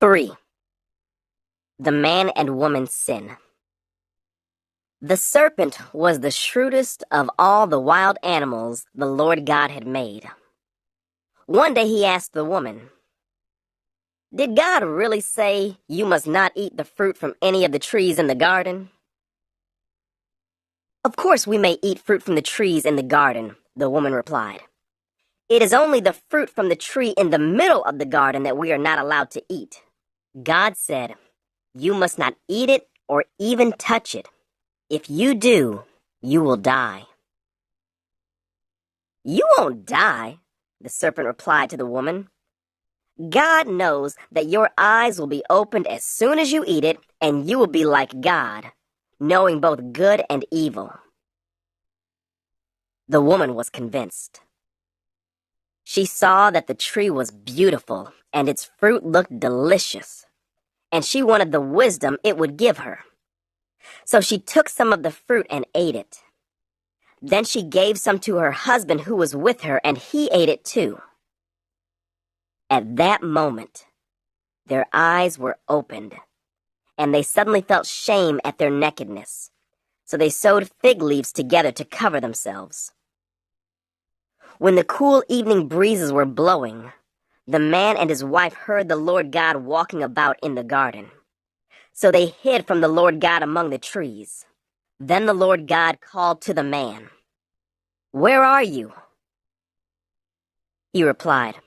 3. The man and woman's sin. The serpent was the shrewdest of all the wild animals the Lord God had made. One day he asked the woman, "Did God really say you must not eat the fruit from any of the trees in the garden?" "Of course we may eat fruit from the trees in the garden," the woman replied. "It is only the fruit from the tree in the middle of the garden that we are not allowed to eat. God said, 'You must not eat it or even touch it. If you do, you will die.'" "You won't die," the serpent replied to the woman. "God knows that your eyes will be opened as soon as you eat it, and you will be like God, knowing both good and evil." The woman was convinced. She saw that the tree was beautiful and its fruit looked delicious, and she wanted the wisdom it would give her. So she took some of the fruit and ate it. Then she gave some to her husband who was with her, and he ate it too. At that moment, their eyes were opened, and they suddenly felt shame at their nakedness. So they sewed fig leaves together to cover themselves. When the cool evening breezes were blowing, the man and his wife heard the Lord God walking about in the garden. So they hid from the Lord God among the trees. Then the Lord God called to the man, "Where are you?" He replied,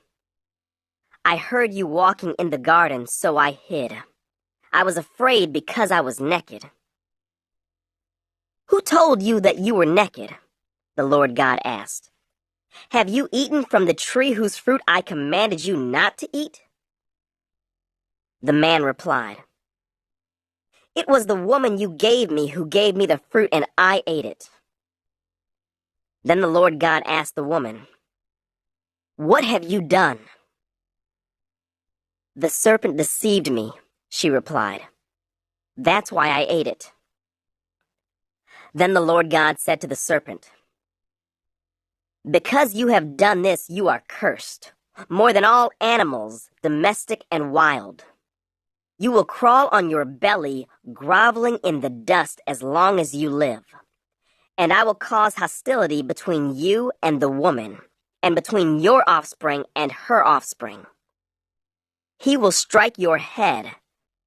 "I heard you walking in the garden, so I hid. I was afraid because I was naked." "Who told you that you were naked?" the Lord God asked. "Have you eaten from the tree whose fruit I commanded you not to eat?" The man replied, "It was the woman you gave me who gave me the fruit, and I ate it." Then the Lord God asked the woman, "What have you done?" "The serpent deceived me," she replied. "That's why I ate it." Then the Lord God said to the serpent, "Because you have done this, you are cursed, more than all animals, domestic and wild. You will crawl on your belly, groveling in the dust as long as you live. And I will cause hostility between you and the woman, and between your offspring and her offspring. He will strike your head,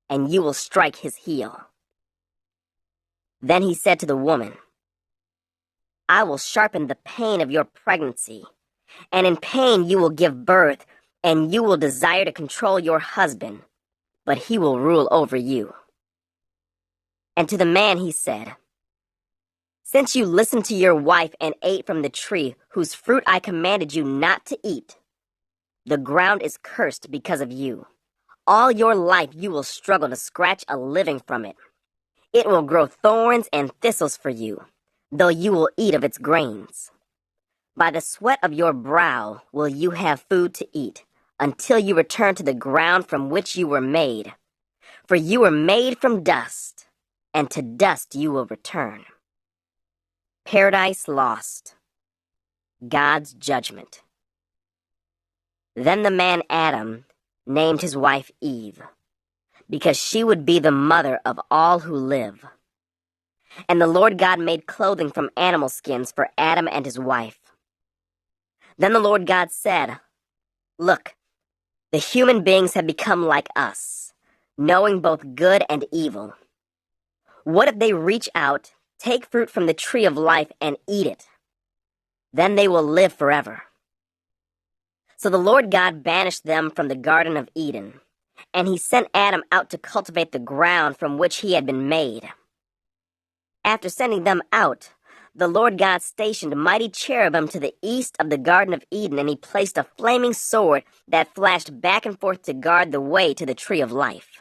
and you will strike his heel." Then he said to the woman, "I will sharpen the pain of your pregnancy, and in pain you will give birth, and you will desire to control your husband, but he will rule over you." And to the man he said, "Since you listened to your wife and ate from the tree whose fruit I commanded you not to eat, the ground is cursed because of you. All your life you will struggle to scratch a living from it. It will grow thorns and thistles for you, though you will eat of its grains. By the sweat of your brow will you have food to eat, until you return to the ground from which you were made. For you were made from dust, and to dust you will return." Paradise lost. God's judgment. Then the man Adam named his wife Eve, because she would be the mother of all who live. And the Lord God made clothing from animal skins for Adam and his wife. Then the Lord God said, "Look, the human beings have become like us, knowing both good and evil. What if they reach out, take fruit from the tree of life, and eat it? Then they will live forever." So the Lord God banished them from the Garden of Eden, and he sent Adam out to cultivate the ground from which he had been made. After sending them out, the Lord God stationed mighty cherubim to the east of the Garden of Eden, and he placed a flaming sword that flashed back and forth to guard the way to the tree of life.